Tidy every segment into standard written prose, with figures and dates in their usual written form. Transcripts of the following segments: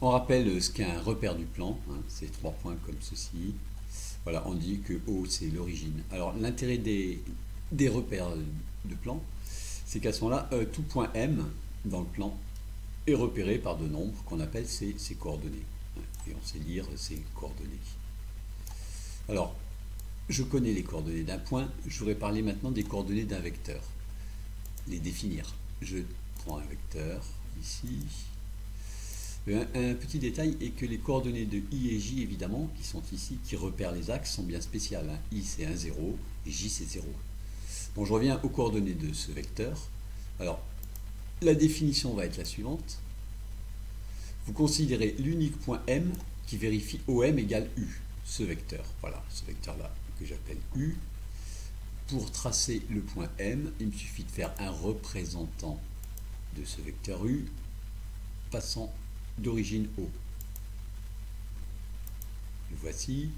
On rappelle ce qu'est un repère du plan, hein, c'est 3 points comme ceci. Voilà, on dit que O c'est l'origine. Alors l'intérêt des repères de plan, c'est qu'à ce moment-là, tout point M dans le plan est repéré par de nombres qu'on appelle ses coordonnées. Et on sait lire ces coordonnées. Alors, je connais les coordonnées d'un point, je voudrais parler maintenant des coordonnées d'un vecteur. Les définir. Je prends un vecteur ici. Un petit détail est que les coordonnées de I et J, évidemment, qui sont ici, qui repèrent les axes, sont bien spéciales. Hein. I c'est 1, 0 et J c'est 0. Bon, je reviens aux coordonnées de ce vecteur. Alors, la définition va être la suivante. Vous considérez l'unique point M qui vérifie OM égale U, ce vecteur. Voilà, ce vecteur-là que j'appelle U. Pour tracer le point M, il me suffit de faire un représentant de ce vecteur U passant d'origine O. Le voici.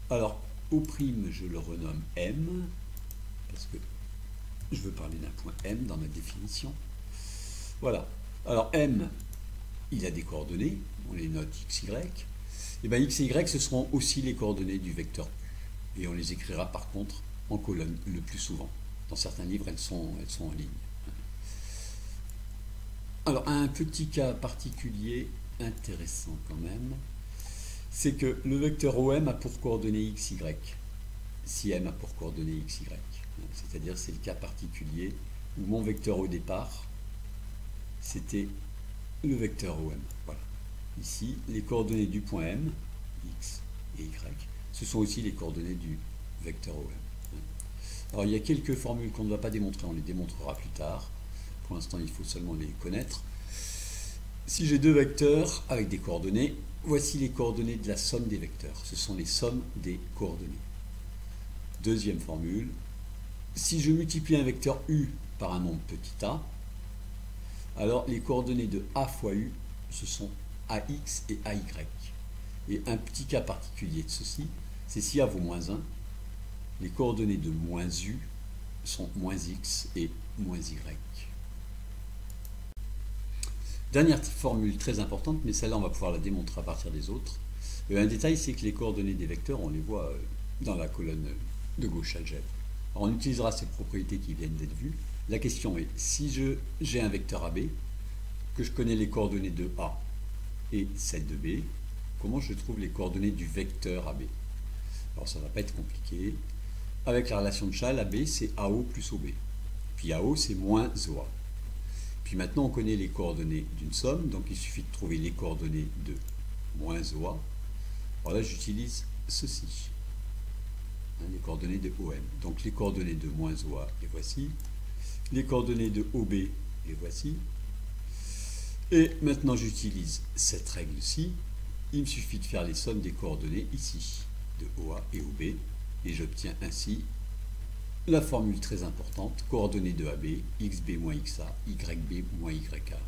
Alors, O', je le renomme M, parce que je veux parler d'un point M dans ma définition. Voilà. Alors, M, il a des coordonnées, on les note x, y. Et bien, x et y, ce seront aussi les coordonnées du vecteur U. Et on les écrira par contre en colonne le plus souvent. Dans certains livres, elles sont en ligne. Alors, un petit cas particulier intéressant quand même, c'est que le vecteur OM a pour coordonnées x, y, si M a pour coordonnées x, y. C'est-à-dire, c'est le cas particulier où mon vecteur au départ, c'était le vecteur OM. Voilà. Ici, les coordonnées du point M, x et y, ce sont aussi les coordonnées du vecteur OM. Alors, il y a quelques formules qu'on ne va pas démontrer, on les démontrera plus tard. Pour l'instant, il faut seulement les connaître. Si j'ai deux vecteurs avec des coordonnées, voici les coordonnées de la somme des vecteurs. Ce sont les sommes des coordonnées. Deuxième formule. Si je multiplie un vecteur U par un nombre petit a, alors les coordonnées de A fois U, ce sont AX et AY. Et un petit cas particulier de ceci, c'est si A vaut moins 1, les coordonnées de moins U sont moins X et moins Y. Dernière formule très importante, mais celle-là on va pouvoir la démontrer à partir des autres. Un détail, c'est que les coordonnées des vecteurs, on les voit dans la colonne de gauche algèbre. Alors on utilisera ces propriétés qui viennent d'être vues. La question est, si j'ai un vecteur AB, que je connais les coordonnées de A et celles de B, comment je trouve les coordonnées du vecteur AB? Alors ça ne va pas être compliqué. Avec la relation de Chasles, AB c'est AO plus OB. Puis AO c'est moins OA. Puis maintenant on connaît les coordonnées d'une somme, donc il suffit de trouver les coordonnées de moins OA. Alors là j'utilise ceci, les coordonnées de OM. Donc les coordonnées de moins OA, les voici. Les coordonnées de OB, les voici. Et maintenant j'utilise cette règle-ci. Il me suffit de faire les sommes des coordonnées ici, de OA et OB. Et j'obtiens ainsi la formule très importante, coordonnées de AB, XB moins XA, YB moins YA.